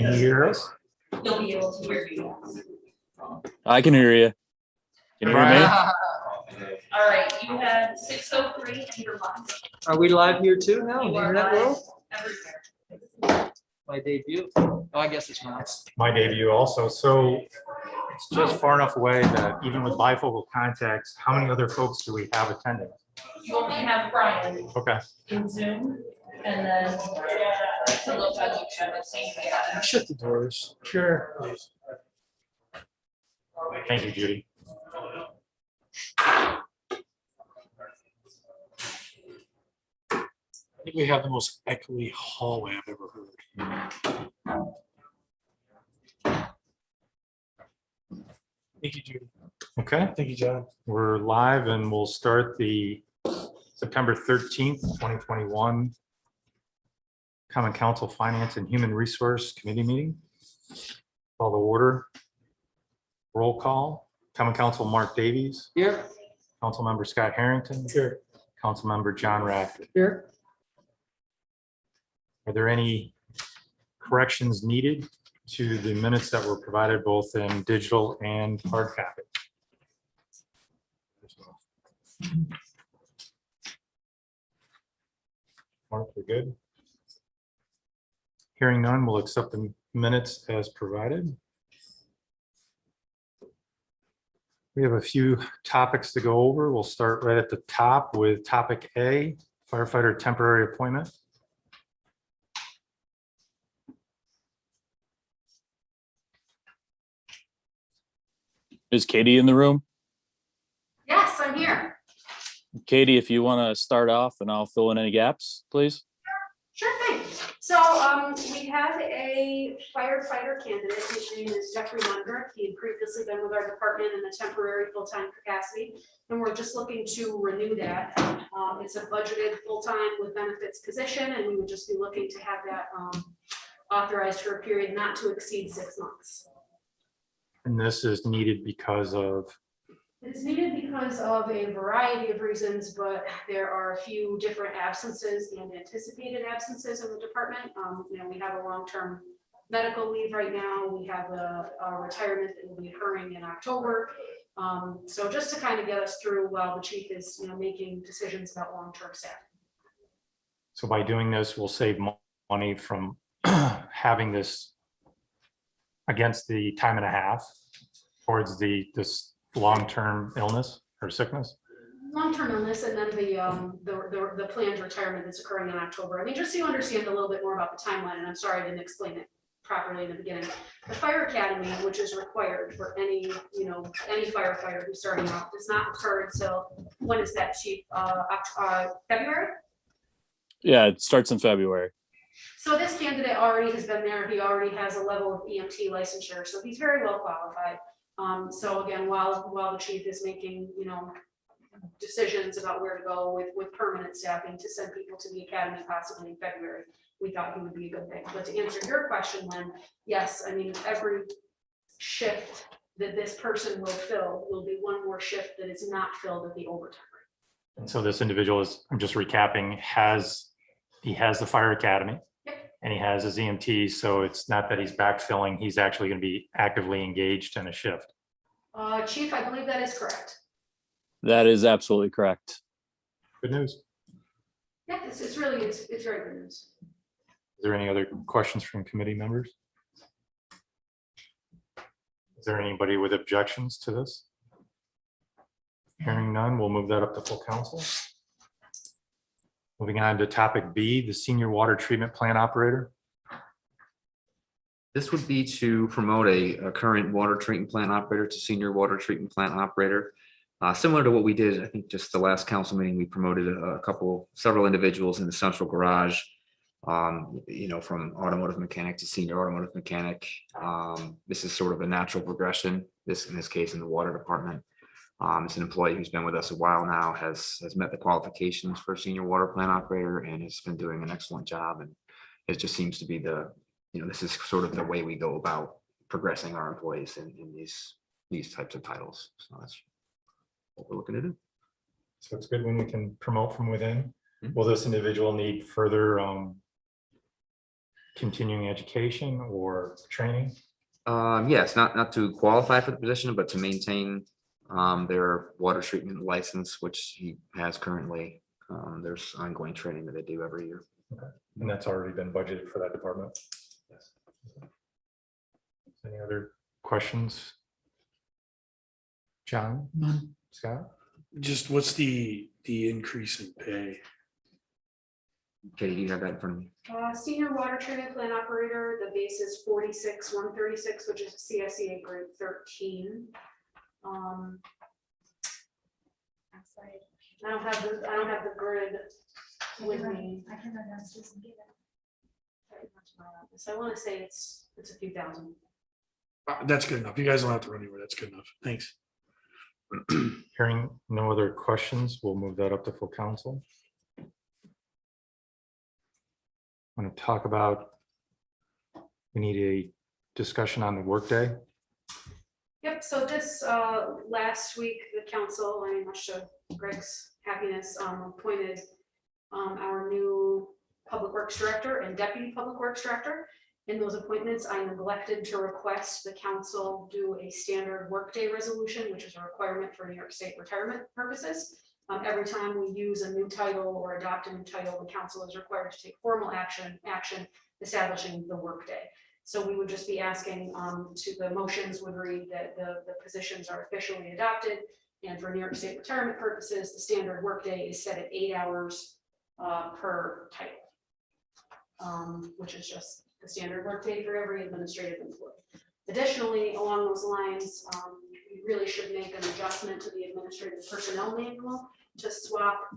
you hear us? You'll be able to hear you. I can hear you. Can you hear me? All right, you have 6:03 and you're live. Are we live here too now in You the are internet live world? everywhere. My debut. Oh, I guess it's mine. My debut also. So it's just far enough away that even with bifocal contacts, how many other folks do we have attending? You only have Brian Okay. in Zoom and then to look on YouTube and see if you have it. Shut the doors. Sure. Thank you, Judy. I think we have the most echoey hallway I've ever heard. Thank you, Judy. Okay, Thank you, John. we're live and we'll start the September 13th, 2021 Common Council Finance and Human Resource Committee meeting. Call the order. Roll call. Common Council Mark Davies, Here. Councilmember Scott Harrington, Here. Councilmember John Rafter. Here. Are there any corrections needed to the minutes that were provided both in digital and hard copy? Mark, we're good. Hearing none, we'll accept the minutes as provided. We have a few topics to go over. We'll start right at the top with topic A, firefighter temporary appointment. Is Katie in the room? Yes, I'm here. Katie, if you want to start off and I'll fill in any gaps, please. Sure thing. So we have a firefighter candidate. His name is Jeffrey Munger. He had previously been with our department in a temporary full-time capacity, and we're just looking to renew that. It's a budgeted full-time with benefits position, and we would just be looking to have that authorized for a period not to exceed 6 months. And this is needed because of, It is needed because of a variety of reasons, but there are a few different absences and anticipated absences in the department. We have a long-term medical leave right now. We have a retirement that will be occurring in October. So just to kind of get us through while the chief is, making decisions about long-term staff. so by doing this, we'll save money from having this against the time and a half towards this long-term illness or sickness. Long-term illness and then the planned retirement that's occurring in October. I mean, just so you understand a little bit more about the timeline, and I'm sorry I didn't explain it properly in the beginning. The fire academy, which is required for any firefighter who's starting out, does not occur until, when is that, chief? February? Yeah, it starts in February. So this candidate already has been there. He already has a level of EMT licensure, so he's very well qualified. So again, while the chief is making, decisions about where to go with permanent staffing to send people to the academy possibly in February, we thought he would be a good thing. But to answer your question, Lynn, yes, I mean, every shift that this person will fill will be one more shift that is not filled at the overtime rate. And so this individual is, I'm just recapping, he has the fire academy and he has his EMT. So it's not that he's backfilling, he's actually going to be actively engaged in a shift. Chief, I believe that is correct. That is absolutely correct. Good news. Is Yeah, it's very good news. there any other questions from committee members? Is there anybody with objections to this? Hearing none, we'll move that up to full council. Moving on to topic B, the senior water treatment plant operator. This would be to promote a current water treatment plant operator to senior water treatment plant operator. Similar to what we did, I think just the last council meeting, we promoted several individuals in the central garage, from automotive mechanic to senior automotive mechanic. This is sort of a natural progression, in this case in the water department. It's an employee who's been with us a while now, has met the qualifications for senior water plant operator and has been doing an excellent job. And it just seems to be this is sort of the way we go about progressing our employees in these types of titles. So that's what we're looking to do. So it's good when we can promote from within. Mhm. Will this individual need further continuing education or training? Yes, not to qualify for the position, but to maintain their water treatment license, which he has currently. There's ongoing training that they do every year. And that's already been budgeted for that department? Yes. Any other questions? John? Scott? Just what's the increase in pay? Katie, do you have that in front of you? Senior water treatment plant operator, the base is 46,136, which is a CSEA grade 13. I don't have the grid with me. So I want to say it's a few thousand. That's good enough. You guys don't have to run anywhere. That's good enough. Thanks. Hearing no other questions, we'll move that up to full council. Want to talk about, we need a discussion on the workday. Yep, so this last week, the council, I mean, much to Greg's happiness, appointed our new public works director and deputy public works director. In those appointments, I neglected to request the council do a standard workday resolution, which is a requirement for New York State retirement purposes. Every time we use a new title or adopt a new title, the council is required to take formal action establishing the workday. So we would just be asking to the motions would read that the positions are officially adopted. And for New York State retirement purposes, the standard workday is set at 8 hours per title, which is just the standard workday for every administrative employee. Additionally, along those lines, we really should make an adjustment to the administrative personnel manual to swap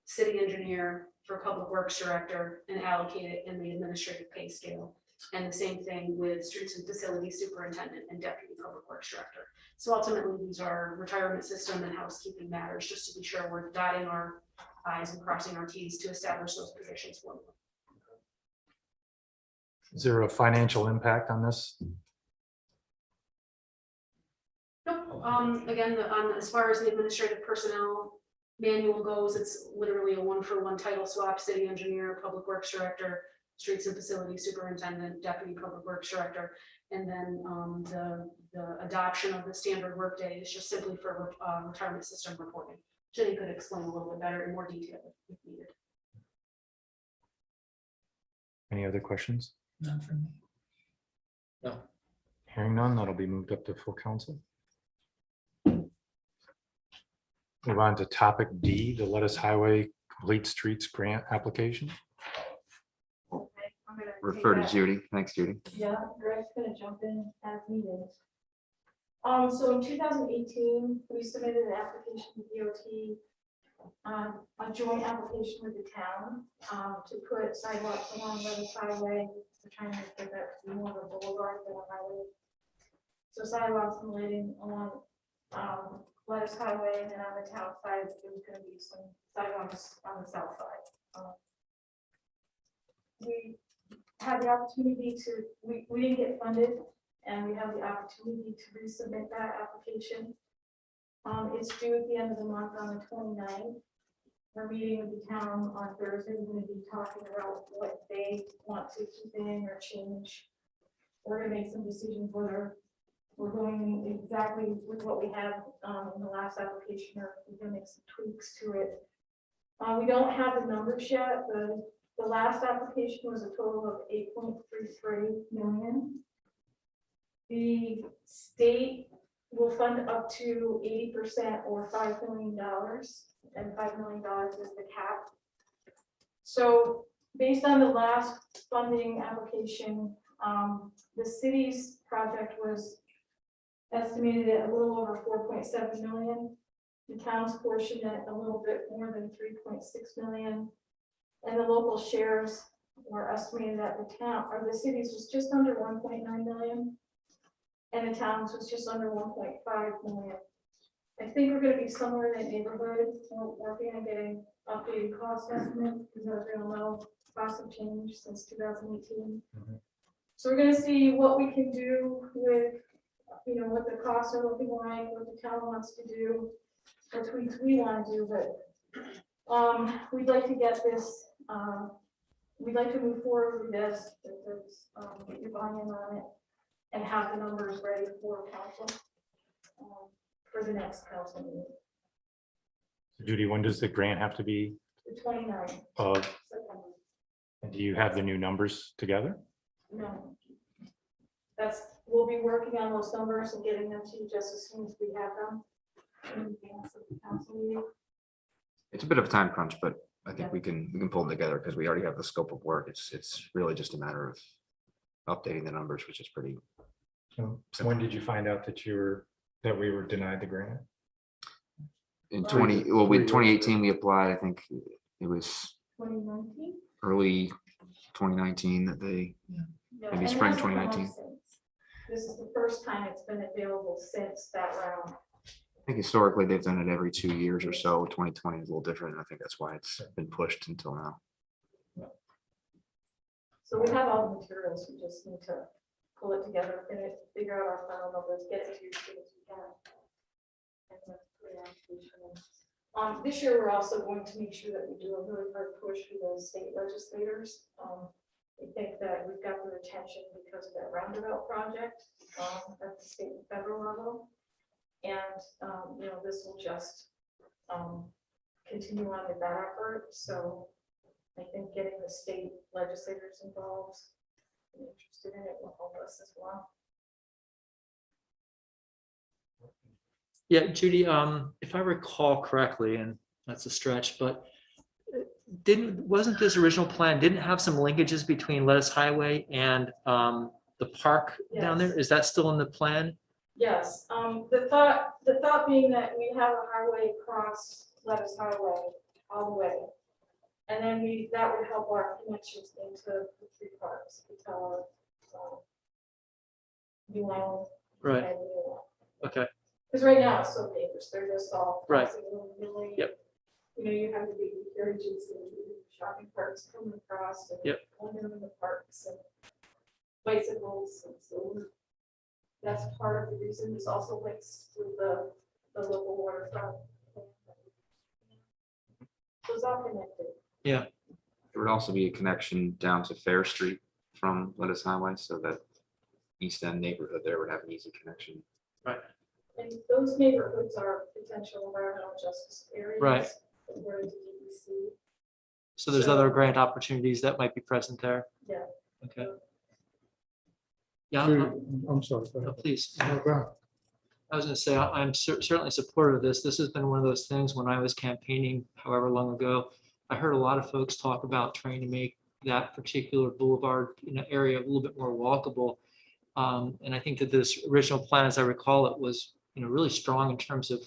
city engineer for public works director and allocate it in the administrative pay scale. And the same thing with streets and facilities superintendent and deputy public works director. So ultimately, these are retirement system and housekeeping matters, just to be sure we're dotting our i's and crossing our t's to establish those positions formally. Is there a financial impact on this? Nope, again, as far as the administrative personnel manual goes, it's literally a 1-for-1 title swap, city engineer, public works director, streets and facilities superintendent, deputy public works director. And then the adoption of the standard workday is just simply for retirement system reporting. Jenny could explain a little bit better in more detail if needed. Any other questions? None for me. No. Hearing none, that'll be moved up to full council. Move on to topic D, the Lettuce Highway Complete Streets Grant application. I'm gonna Refer to take that. Judy. Thanks, Judy. Yeah, Greg's gonna jump in as needed. So in 2018, we submitted an application to DOT, a joint application with the town, to put sidewalks along Lettuce Highway. We're trying to get that to be more of a boulevard than a highway. So sidewalks and lighting along, Lettuce Highway, and then on the town side, there's gonna be some sidewalks on the south side. We have the opportunity to, we didn't get funded, and we have the opportunity to resubmit that application. It's due at the end of the month on the 29th. We're meeting with the town on Thursday. We're gonna be talking about what they want to keep in or change. We're gonna make some decisions whether we're going exactly with what we have in the last application, or we're gonna make some tweaks to it. We don't have the numbers yet. The last application was a total of 8.33 million. The state will fund up to 80% or $5 million, and $5 million is the cap. So based on the last funding application, the city's project was estimated at a little over 4.7 million. The town's portion at a little bit more than 3.6 million. And the local shares were estimated at the town, or the cities was just under 1.9 million. And the towns was just under 1.5 million. I think we're gonna be somewhere in that neighborhood. We're working on getting updated cost estimates, because as we all know, costs have changed since 2018. Mhm. So we're gonna see what we can do with, what the costs are looking like, what the town wants to do, what tweaks we want to do, but we'd like to get this we'd like to move forward with this, if there's, get your buy-in on it, and have the numbers ready for council, for the next council meeting, Judy, when does the grant have to be the 29th of, September. and do you have the new numbers together? No. We'll be working on those numbers and getting them to you just as soon as we have them. In advance of the council meeting. It's a bit of a time crunch, but I think we can pull it together because we already have the scope of work. It's really just a matter of updating the numbers, which is pretty. So when did you find out that we were denied the grant? In Right. 2018, we applied. I think it was 2019? early 2019 that they, Yeah, Maybe and spring that's what 2019. I'm saying. This is the first time it's been available since that round. I think historically they've done it every 2 years or so. 2020 is a little different. I think that's why it's been pushed until now. So we have all the materials, we just need to pull it together, figure out our final numbers, get it to you as soon as we can. And then put it on application. This year, we're also going to make sure that we do a really hard push for the state legislators. We think that we've got their attention because of that roundabout project at the state and federal level. And, this will just continue on with that effort. So I think getting the state legislators involved and interested in it will help us as well. Yeah, Judy, if I recall correctly, and that's a stretch, but wasn't this original plan, didn't have some linkages between Lettuce Highway and the park down there? Yes. Is that still in the plan? Yes, the thought being that we have a highway across Lettuce Highway all the way. And then that would help our connections into the three parks, the tower, New Island. Right. and New Island. Okay, Because right now it's so dangerous, they're just all. Right. crossing willy-nilly. Yep. You have to be carriages and shopping carts coming across. And Yep. going in the parks and bicycles, and so that's part of the reason. This also links with the local waterfront. So it's all connected. There would also be a connection down to Fair Street from Lettuce Highway, so that East End neighborhood there would have an easy connection. And those neighborhoods are potential environmental justice areas. Right. Where the DEC. so there's other grant opportunities that might be present there? Yeah. Okay. Yeah, I'm sorry. go ahead. please. No, go ahead. I was going to say, I'm certainly supportive of this. This has been one of those things when I was campaigning however long ago. I heard a lot of folks talk about trying to make that particular boulevard area a little bit more walkable. And I think that this original plan, as I recall, it was really strong in terms of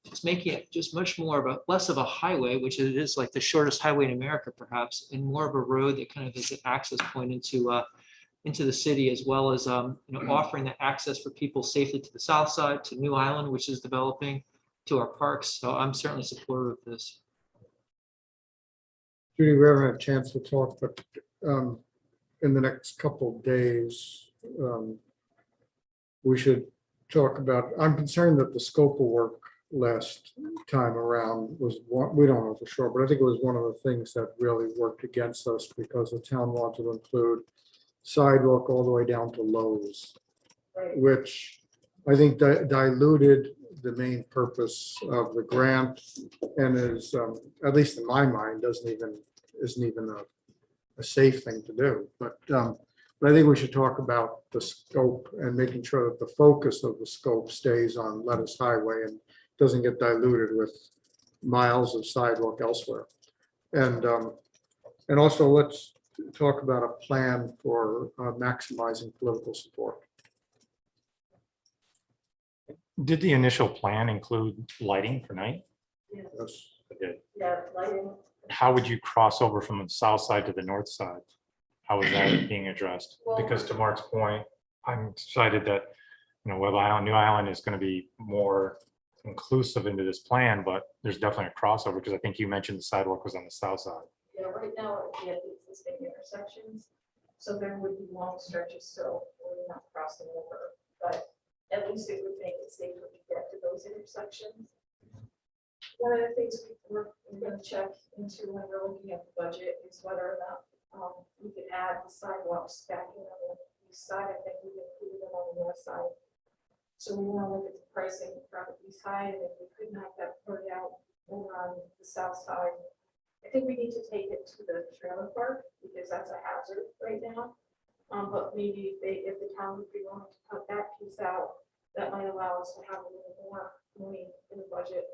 just making it just much more of less of a highway, which it is like the shortest highway in America, perhaps, and more of a road that kind of is an access point into the city, as well as offering that access for people safely to the south side, to New Island, which is developing, to our parks. So I'm certainly supportive of this. Judy, we haven't had a chance to talk, but in the next couple of days, we should talk about, I'm concerned that the scope of work last time around was, we don't know for sure, but I think it was one of the things that really worked against us because the town wanted to include sidewalk all the way down to Lowe's, Right. which I think diluted the main purpose of the grant and is, at least in my mind, isn't even a safe thing to do. But I think we should talk about the scope and making sure that the focus of the scope stays on Lettuce Highway and doesn't get diluted with miles of sidewalk elsewhere. And also let's talk about a plan for maximizing political support. Did the initial plan include lighting for night? Yes. Yes. It did. Yeah, lighting. How would you cross over from the south side to the north side? How is that being addressed? Because to Mark's point, I'm excited that, Web Island, New Island is going to be more inclusive into this plan, but there's definitely a crossover because I think you mentioned the sidewalk was on the south side. Yeah, right now we have the existing intersections, so there would be long stretches still where we're not crossing over, but at least it would make it safer to get to those intersections. One of the things we're going to check into when we're looking at the budget is whether or not We could add the sidewalks back in on the east side, I think we included them on the north side. So we want to look at the pricing from the east side, and if we could knock that part out over on the south side. I think we need to take it to the trailer park, because that's a hazard right now. But maybe if the town would be willing to cut that piece out, that might allow us to have a little more money in the budget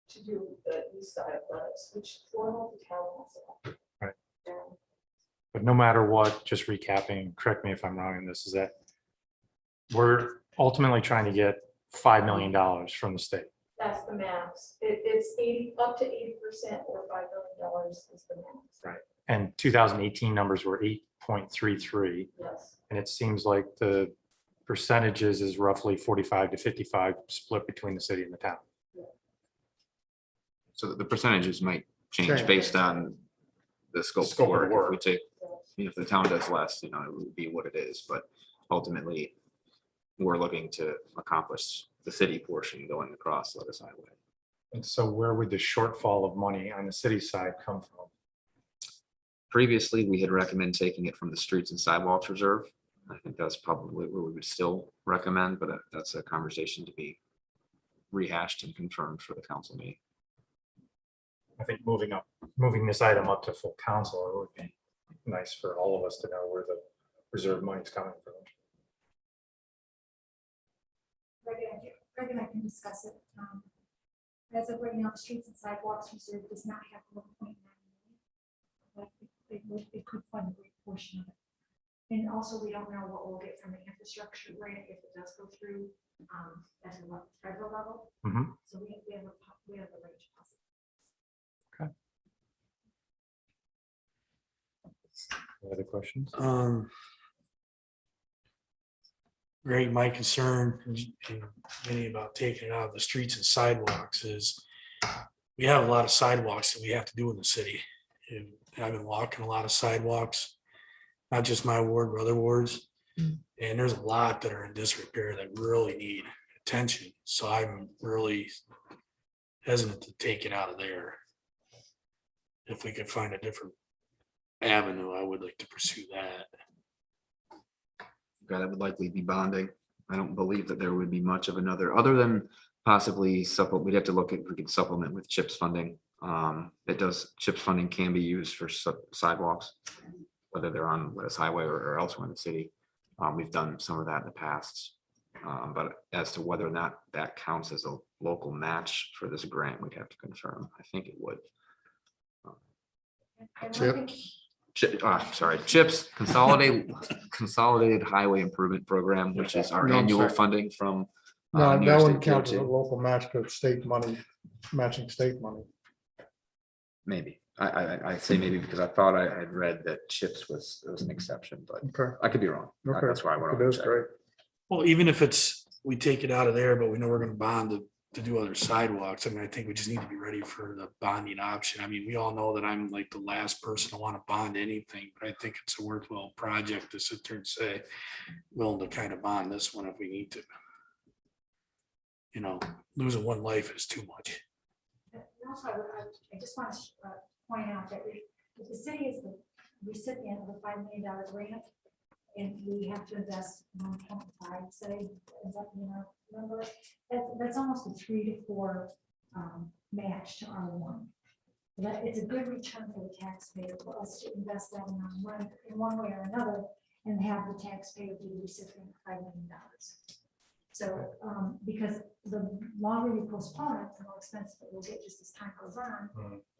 to do the east side of Lennox, which for the town also. Right. And But no matter what, just recapping, correct me if I'm wrong in this, is that we're ultimately trying to get $5 million from the state. that's the max. It's 80, up to 80% or $5 million is the max. Right. And 2018 numbers were 8.33. Yes. And it seems like the percentages is roughly 45 to 55 split between the city and the town. So the percentages might change Change. based on the scope of Scope of work. If we work. take, if the town does less, it would be what it is, but ultimately, we're looking to accomplish the city portion going across Lettuce Highway. And so where would the shortfall of money on the city side come from? Previously, we had recommended taking it from the streets and sidewalks reserve. I think that's probably what we would still recommend, but that's a conversation to be rehashed and confirmed for the council meeting. I think moving this item up to full council, it would be nice for all of us to know where the reserve money is coming from. Greg and I can discuss it. As of right now, the streets and sidewalks reserve does not have 1.9 million. But it could fund a great portion of it. And also, we don't know what we'll get from the infrastructure grant if it does go through at the federal level. Mhm. So we have a range of possibilities. Any other questions? Greg, my concern and many about taking it out of the streets and sidewalks is we have a lot of sidewalks that we have to do in the city. And I've been walking a lot of sidewalks, not just my ward, but other wards. And there's a lot that are in disrepair that really need attention. So I'm really hesitant to take it out of there. If we could find a different avenue, I would like to pursue that. That would likely be bonding. I don't believe that there would be much of another, other than possibly we'd have to look at if we could supplement with CHIPS funding. CHIPS funding can be used for sidewalks, whether they're on Lettuce Highway or elsewhere in the city. We've done some of that in the past. But as to whether or not that counts as a local match for this grant, we'd have to confirm. I think it would. And one thing- CHIPS, Consolidated Highway Improvement Program, which is our No, I'm annual sorry. funding from. No, New that York wouldn't State count as a DOT. local match, but state money, matching state money. Maybe. I say maybe because I thought I had read that CHIPS was an exception, but Okay, I could be wrong. okay. That's why I want It to is check. great. Well, even if we take it out of there, but we know we're gonna bond to do other sidewalks, I mean, I think we just need to be ready for the bonding option. I mean, we all know that I'm like the last person to want to bond anything, but I think it's a worthwhile project to sit there and say, willing to kind of bond this one if we need to. Losing one life is too much. And also, I just want to point out that if the city is the recipient of a $5 million grant, and we have to invest 1.5, say, remember, that's almost a 3 to 4 match to R1. But it's a good return for the taxpayer for us to invest that in one way or another and have the taxpayer be the recipient of $5 million. So, because the longer you postpone it, the more expensive it will get just as time goes on.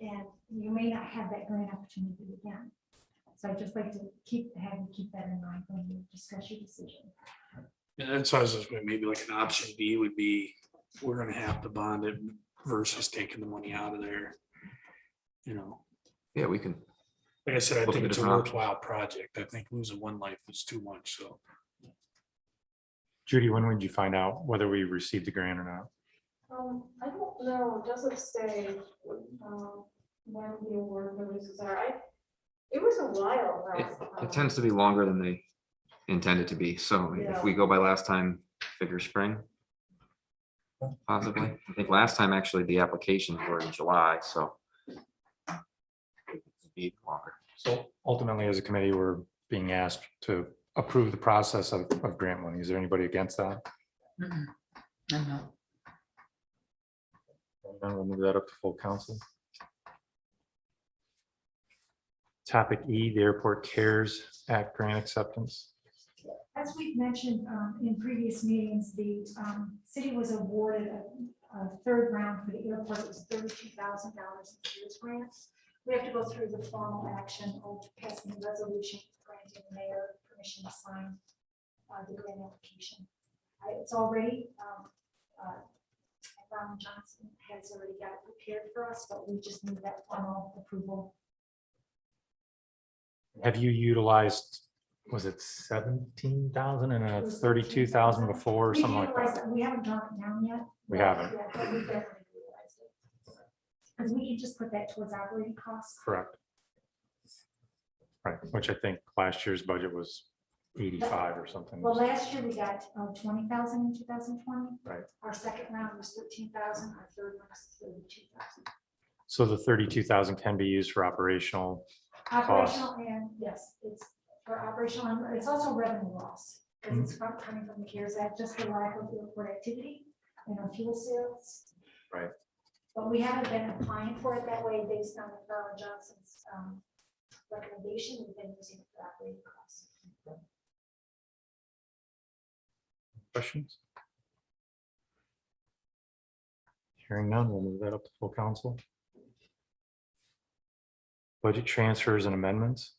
And you may not have that grant opportunity again. So I'd just like to keep that in mind when you discuss your decision. And that's why I was just maybe like an option B would be, we're gonna have to bond it versus taking the money out of there. Yeah, we can. Like I said, I Look think at it's a different options. worthwhile project. I think losing one life is too much, so. Judy, when would you find out whether we received the grant or not? I don't know, it doesn't say when the award releases are. It was a while now. It tends to be longer than they intended to be. So if we go by last time, figure spring. Possibly. I think last time actually the applications were in July, so. It could be longer. So ultimately, as a committee, we're being asked to approve the process of grant money. Is there anybody against that? I'm not. And we'll move that up to full council. Topic E, the Airport Cares Act grant acceptance. As we've mentioned in previous meetings, the city was awarded a third round for the airport. It was $32,000 in CARES grants. We have to go through the formal action of passing the resolution, granting the mayor permission to sign the grant application. It's already, Ron Johnson has already got it prepared for us, but we just need that formal approval. Have you utilized, was it 17,000 and a 32,000 before or We something like utilized that? it. We haven't drawn it down yet. We haven't. Yeah, but we definitely utilized it. Because we can just put that towards operating costs. Correct. Right, which I think last year's budget was 85 or something. Well, last year we got 20,000 in 2020. Right. Our second round was 13,000. Our third one was 32,000. So the 32,000 can be used for operational. Operational and yes, it's for operational. And it's also revenue loss because it's coming from the CARES Act, just for lack of airport activity and our fuel sales. Right. But we haven't been applying for it that way based on Carl Johnson's recommendation. We've been using it for operating costs. Questions? Hearing none, we'll move that up to full council. Budget transfers and amendments.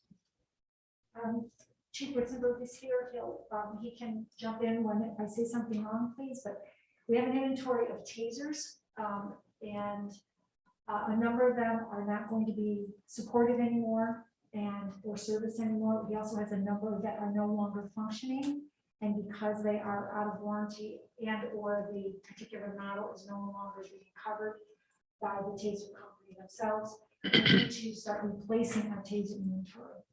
Chief Ritzenberg is here. He can jump in when I say something wrong, please, but we have an inventory of tasers and a number of them are not going to be supported anymore and or serviced anymore. He also has a number that are no longer functioning. And because they are out of warranty and or the particular model is no longer being covered by the taser company themselves, we need to start replacing our taser inventory.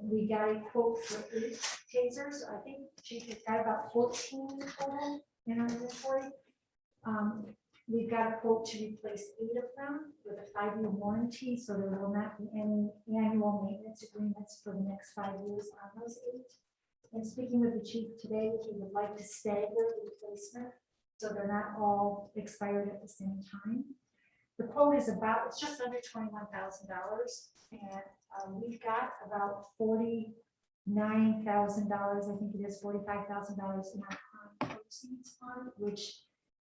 We got a quote for 8 tasers. I think Chief has got about 14 total in our inventory. We've got a quote to replace 8 of them with a 5-year warranty, so there will not be any annual maintenance agreements for the next 5 years on those 8. And speaking with the chief today, he would like to stagger the replacement, so they're not all expired at the same time. The quote is about, it's just under $21,000, and we've got about $49,000, I think it is $45,000 in our crime proceeds fund, which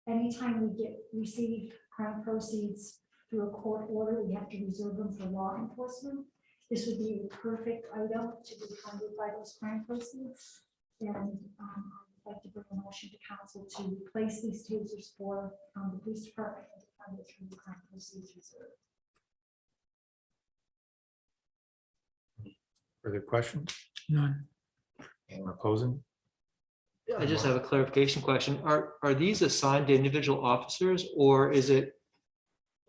anytime we receive crime proceeds through a court order, we have to reserve them for law enforcement. This would be a perfect item to be funded by those crime proceeds. And I'd like to bring a motion to council to replace these tasers for the police department and to fund it through the crime proceeds reserve. Further questions? None. Anyone opposing? I just have a clarification question. Are these assigned to individual officers or is it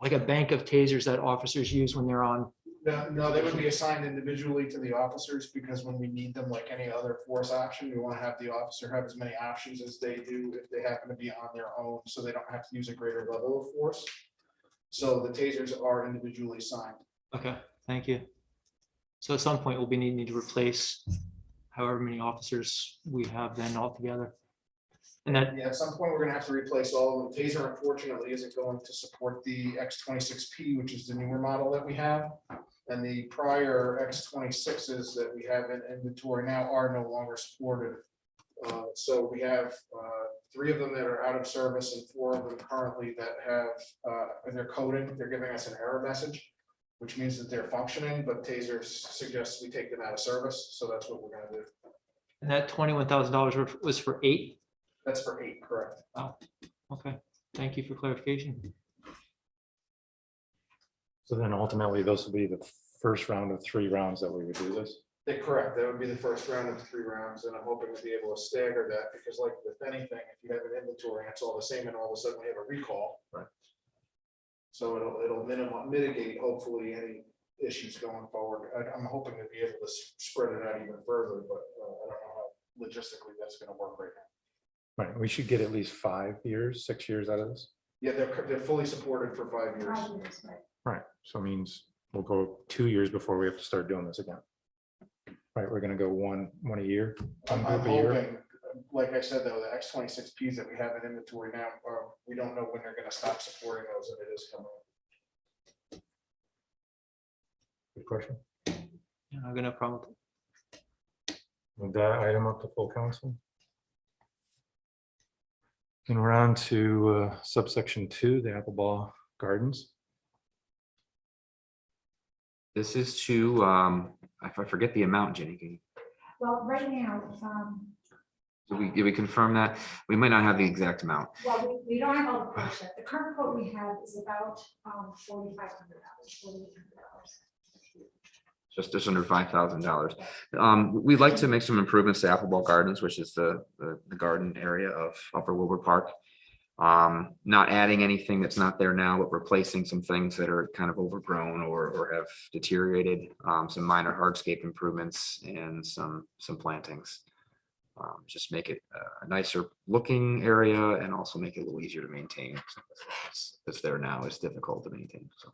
like a bank of tasers that officers use when they're on? No, they would be assigned individually to the officers because when we need them, like any other force option, we want to have the officer have as many options as they do if they happen to be on their own, so they don't have to use a greater level of force. So the tasers are individually signed. Okay, thank you. So at some point we'll be needing to replace however many officers we have then altogether. And that, Yeah, at some point, we're gonna have to replace all of them. Taser unfortunately isn't going to support the X26P, which is the newer model that we have. And the prior X26s that we have in inventory now are no longer supported. So we have 3 of them that are out of service and 4 of them currently that have, they're coding, they're giving us an error message, which means that they're functioning, but Taser suggests we take them out of service. So that's what we're gonna do. and that $21,000 was for 8? That's for 8, correct? Okay, thank you for clarification. So then ultimately, those will be the first round of 3 rounds that we would do this. They're correct. That would be the first round of 3 rounds, and I'm hoping to be able to stagger that, because like with anything, if you have an inventory, it's all the same, and all of a sudden we have a recall. Right. So it'll mitigate hopefully any issues going forward. I'm hoping to be able to spread it out even further, but I don't know how logistically that's gonna work right now. Right, we should get at least 5 years, 6 years out of this. Yeah, they're fully supported for 5 years. 5 years, right? Right, so it means we'll go 2 years before we have to start doing this again. Right, we're gonna go one a year. I'm one group a year. hoping, like I said, though, the X26Ps that we have in inventory now, we don't know when they're gonna stop supporting those, if it is coming. Good question. Yeah, I've got no problem with it. With that item up to full council. And we're on to subsection 2, the Appleball Gardens. This is to, if I forget the amount, Jenny, can you- Well, right now, did we confirm that? We might not have the exact amount. well, we don't have all the quotes yet. The current quote we have is about $4,500, $4,800. Just under $5,000. We'd like to make some improvements to Appleball Gardens, which is the garden area of Upper Wilbur Park. Not adding anything that's not there now, but replacing some things that are kind of overgrown or have deteriorated. Some minor hardscape improvements and some plantings. Just make it a nicer looking area and also make it a little easier to maintain. It's there now, it's difficult to maintain, so.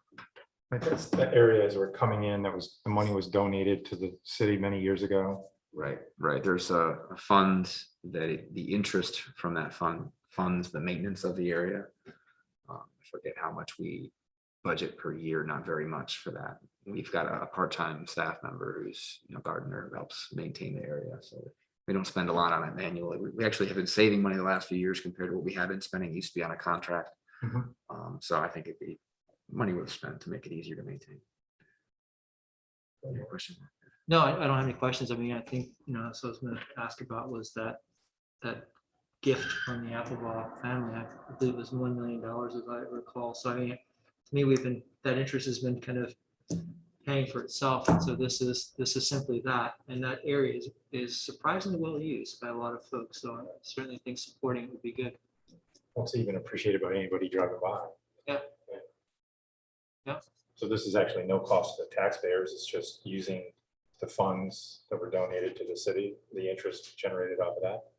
Like that's the areas we're coming in, the money was donated to the city many years ago. Right. There's a fund that the interest from that fund funds the maintenance of the area. I forget how much we budget per year, not very much for that. We've got a part-time staff member who's, gardener, who helps maintain the area. So we don't spend a lot on it manually. We actually have been saving money the last few years compared to what we had been spending. It used to be on a contract. Mhm. So I think it'd be money well spent to make it easier to maintain. Any question? No, I don't have any questions. I mean, I think, so I was gonna ask about was that gift from the Appleball family. I believe it was $1 million as I recall. So I mean, to me, that interest has been kind of paying for itself. And so this is simply that. And that area is surprisingly well used by a lot of folks. So I certainly think supporting it would be good. It's even appreciated by anybody driving by. Yeah. Yeah. So this is actually no cost to the taxpayers. It's just using the funds that were donated to the city, the interest generated off of that.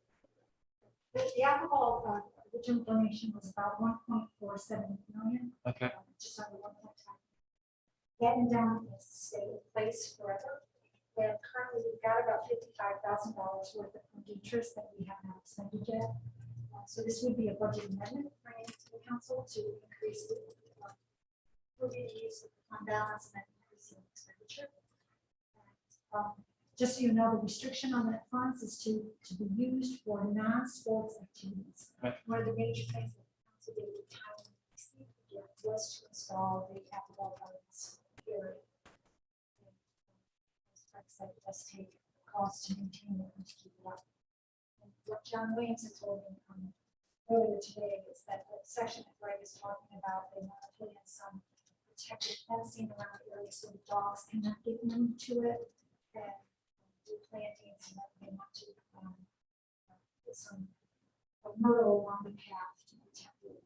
The alcohol original donation was about 1.47 million. Okay. Just under 1.5. That endowment is to stay in place forever. And currently we've got about $55,000 worth of interest that we have not expended yet. So this would be a budget amendment bringing it to the council to increase the use of the fund balance and increasing expenditure. Just so you know, the restriction on that funds is to be used for non-sports activities. Right. One of the major things that the council did at the time was to install the Appleball Gardens area. Like I said, it does take cost to maintain it and to keep it up. And what John Williamson told me earlier today is that the section that Greg is talking about, they want to put in some protected fencing around the area so the dogs cannot get into it and do plantings and then they want to put some myrtle along the path to protect it.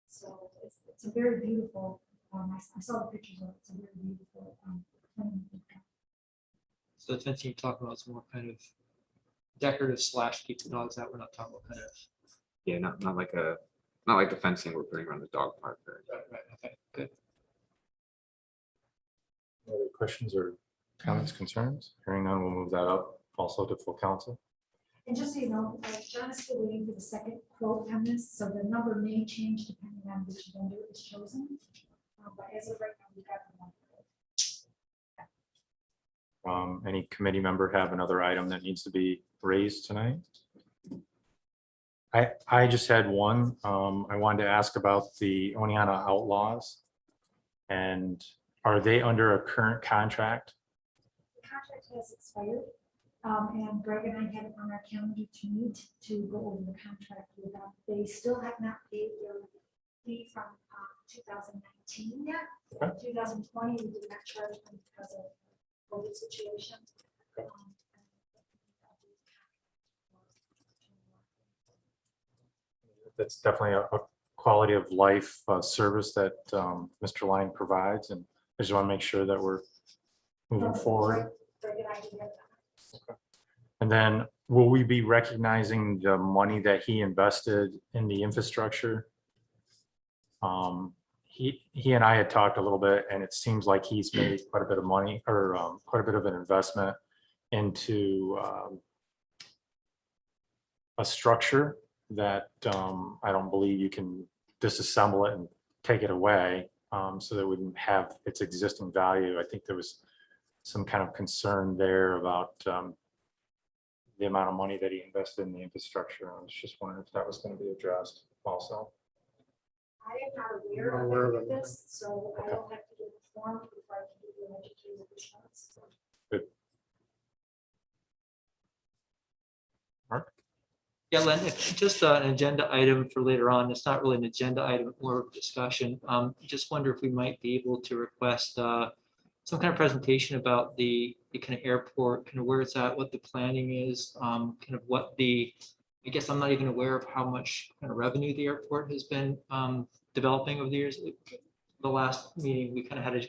So it's a very beautiful, I saw the pictures of it, it's a very beautiful thing. So the fencing you're talking about is more kind of decorative / keep the dogs out. We're not talking about kind of. Yeah, not like the fencing we're putting around the dog park there. Right. Okay. Good. Any other questions or comments, concerns? Hearing none, we'll move that up also to full council. And just so you know, John is still waiting for the second quote on this, so the number may change depending on which vendor is chosen. But as of right now, we got the one. Any committee member have another item that needs to be raised tonight? I just had one. I wanted to ask about the Oneana Outlaws. And are they under a current contract? The contract has expired, and Greg and I have it on our calendar to meet to go over the contract with them. They still have not paid their fee from 2019 yet. Okay. 2020, we did not charge them because of COVID situation. That's definitely a quality of life service that Mr. Line provides. And I just want to make sure that we're moving forward. Greg and I do have that. And then will we be recognizing the money that he invested in the infrastructure? he and I had talked a little bit, and it seems like he's made quite a bit of money, or quite a bit of an investment into a structure that I don't believe you can disassemble it and take it away, so that it wouldn't have its existing value. I think there was some kind of concern there about the amount of money that he invested in the infrastructure. I was just wondering if that was going to be addressed also. I am not aware Not of aware of any of it. this, so I don't have to get informed before I can give you an educated response. Yeah, Len, if just an agenda item for later on, it's not really an agenda item, more of a discussion. Just wonder if we might be able to request some kind of presentation about the kind of airport, kind of where it's at, what the planning is, kind of what I guess I'm not even aware of how much kind of revenue the airport has been developing over the years. The last meeting, we kind of had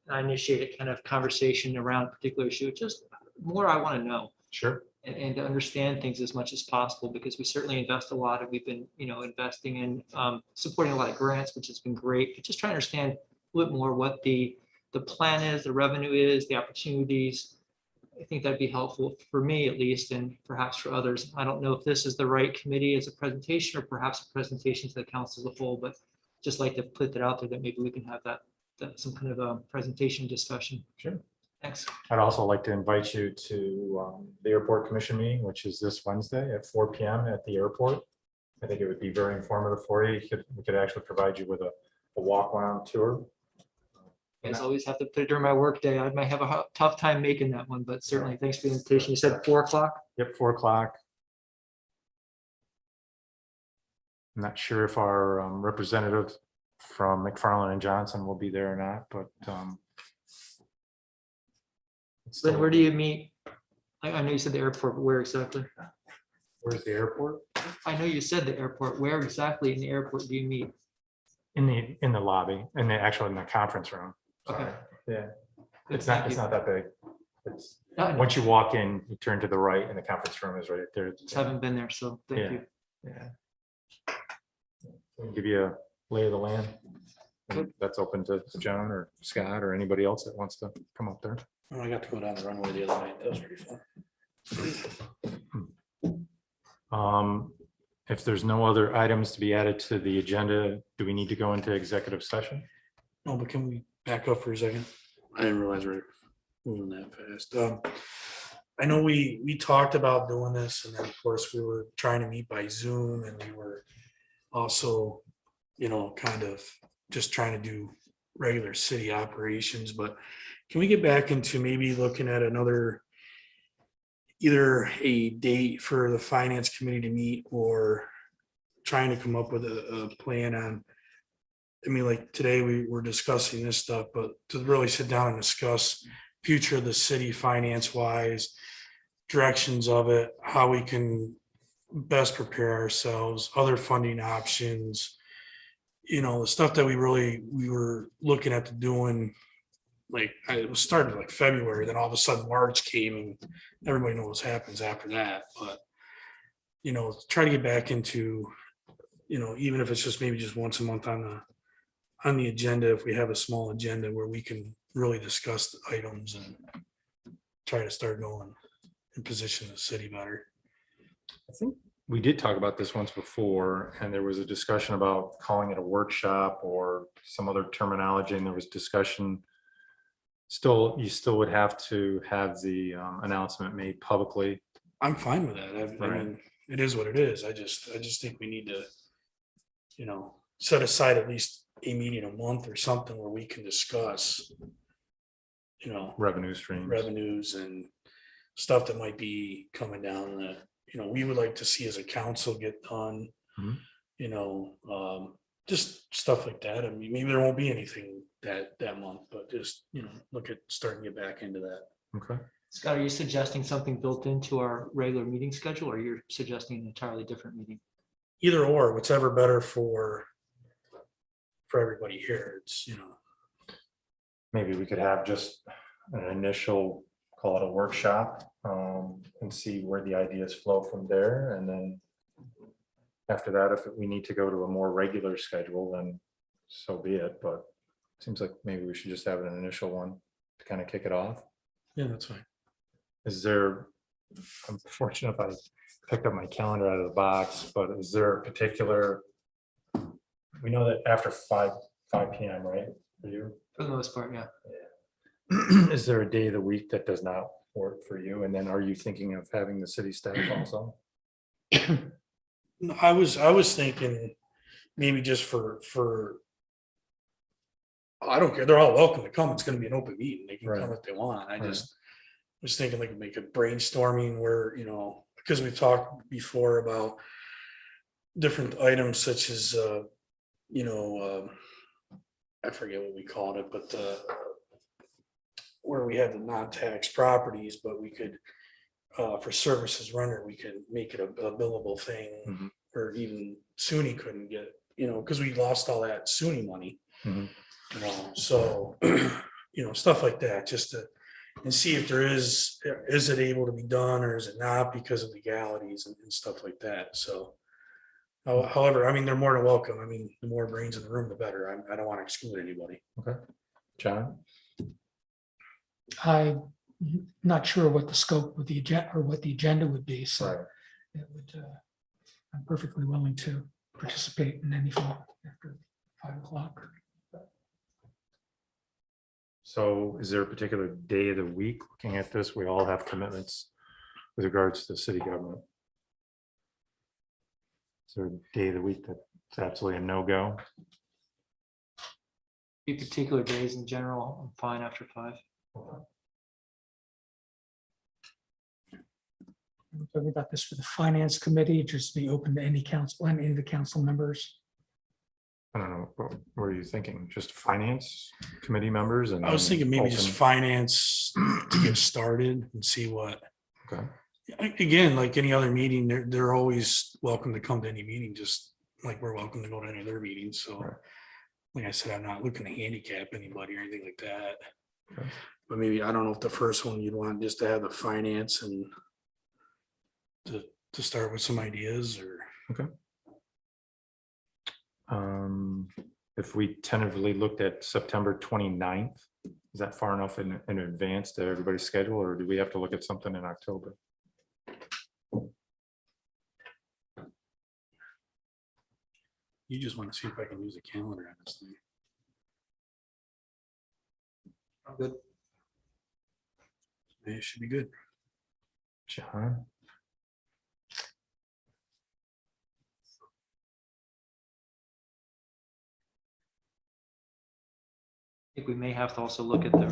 I initiated kind of conversation around a particular issue. Just more I want to know. Sure. And to understand things as much as possible, because we certainly invest a lot, and we've been, investing in supporting a lot of grants, which has been great, but just trying to understand a little bit more what the plan is, the revenue is, the opportunities. I think that'd be helpful for me at least, and perhaps for others. I don't know if this is the right committee as a presentation, or perhaps a presentation to the council as a whole, but just like to put that out there that maybe we can have that some kind of a presentation discussion. Sure. Thanks. I'd also like to invite you to the airport commission meeting, which is this Wednesday at 4 p.m. at the airport. I think it would be very informative for you. We could actually provide you with a walk around tour. I always have to put it during my work day. I might have a tough time making that one, but certainly thanks for the invitation. You said 4 o'clock? Yep, 4 o'clock. I'm not sure if our representative from McFarland and Johnson will be there or not, but Then where do you meet? I know you said the airport, but where exactly? Where's the airport? I know you said the airport. Where exactly in the airport do you meet? In the lobby, in the conference room. Okay. Yeah, Good, it's thank not you. that big. It's, I know. once you walk in, you turn to the right and the conference room is right there. Just haven't been there, so thank Yeah. you. Yeah. I'll give you a lay of the land. And that's open to John or Scott or anybody else that wants to come up there. Oh, I got to go down the runway the other night. That was pretty fun. If there's no other items to be added to the agenda, do we need to go into executive session? No, but can we back up for a second? I didn't realize we we're moving that fast. I know we talked about doing this, and then of course we were trying to meet by Zoom, and we were also, kind of just trying to do regular city operations, but can we get back into maybe looking at either a date for the finance committee to meet, or trying to come up with a plan on, like today we were discussing this stuff, but to really sit down and discuss future of the city finance wise, directions of it, how we can best prepare ourselves, other funding options, the stuff that we were looking at doing. Like it was started like February, then all of a sudden March came, and everybody knows what happens after that. But try to get back into, even if it's just maybe just once a month on the agenda, if we have a small agenda where we can really discuss the items and try to start going and position the city better. I think we did talk about this once before, and there was a discussion about calling it a workshop or some other terminology, and there was discussion. You still would have to have the announcement made publicly. I'm fine with that. I Right. mean, it is what it is. I just think we need to, set aside at least a meeting a month or something where we can discuss, Revenue streams. revenues and stuff that might be coming down that, we would like to see as a council get done. Mhm. Just stuff like that. I mean, maybe there won't be anything that month, but just, look at starting to get back into that. Okay. Scott, are you suggesting something built into our regular meeting schedule, or you're suggesting an entirely different meeting? Either or, whatever better for everybody here. It's, Maybe we could have just an initial, call it a workshop, and see where the ideas flow from there. And then after that, if we need to go to a more regular schedule, then so be it, but it seems like maybe we should just have an initial one to kind of kick it off. Yeah, that's fine. Is there, I'm fortunate if I picked up my calendar out of the box, but is there a particular, we know that after 5 PM, right, for you? For the most part, yeah. Is there a day of the week that does not work for you? And then are you thinking of having the city staff also? No, I was thinking maybe just for I don't care. They're all welcome to come. It's gonna be an open meeting. They can Right. come if they want. I Right. just was thinking like make a brainstorming where, because we talked before about different items such as, I forget what we called it, but where we had the non-tax properties, but we could, for services rendered, we could make it a billable thing. Mhm. Or even SUNY couldn't get, because we lost all that SUNY money. Mhm. So, stuff like that, just to, and see if there is it able to be done or is it not because of legalities and stuff like that, so. However, I mean, they're more than welcome. I mean, the more brains in the room, the better. I don't want to exclude anybody. John? I'm not sure what the scope of the agenda or what the agenda would be, so Right. it would, I'm perfectly willing to participate in anything after 5 o'clock. So is there a particular day of the week, looking at this, we all have commitments with regards to the city government? Is there a day of the week that's absolutely a no-go? Be particular days in general, I'm fine after 5. We're talking about this for the finance committee, just be open to any council, any of the council members. I don't know, what are you thinking? Just finance committee members? And I was then thinking maybe just open- finance to get started and see what. Okay. Again, like any other meeting, they're always welcome to come to any meeting, just like we're welcome to go to any of their meetings. So, Right. like I said, I'm not looking to handicap anybody or anything like that. Okay. But maybe, I don't know if the first one you'd want just to have the finance and to start with some ideas or. If we tentatively looked at September 29th, is that far enough in advance to everybody's schedule, or do we have to look at something in October? You just want to see if I can use a calendar on this thing. Good. It should be good. John? I think we may have to also look at the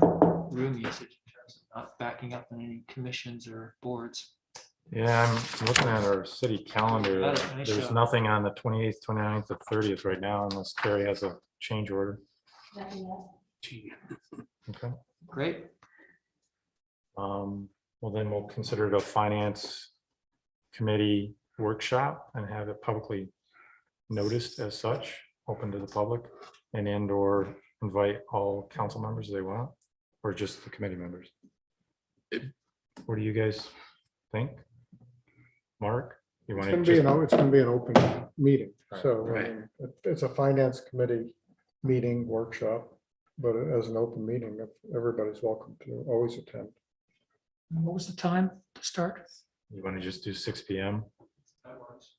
room usage in terms of not backing up on any commissions or boards. Yeah, I'm looking at our city calendar. Got it, nice There's job. nothing on the 28th, 29th, or 30th right now, unless Carrie has a change order. Gee. Okay. Great. Well, then we'll consider it a finance committee workshop and have it publicly noticed as such, open to the public, and or invite all council members they want, or just the committee members. What do you guys think? Mark, you It's want gonna to be, just, it's gonna be an open meeting, Right. so Right. it's a finance committee meeting workshop. But as an open meeting, everybody's welcome to always attend. And what was the time to start? you want to just do 6 PM? That works.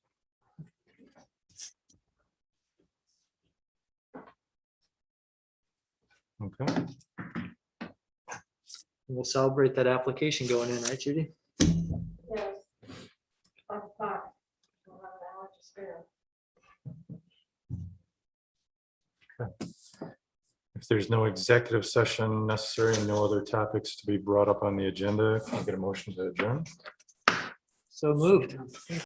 Okay. We'll celebrate that application going in, right, Judy? Yes. I thought, we'll have an hour to spare. If there's no executive session necessary and no other topics to be brought up on the agenda, can I get a motion to adjourn? So moved.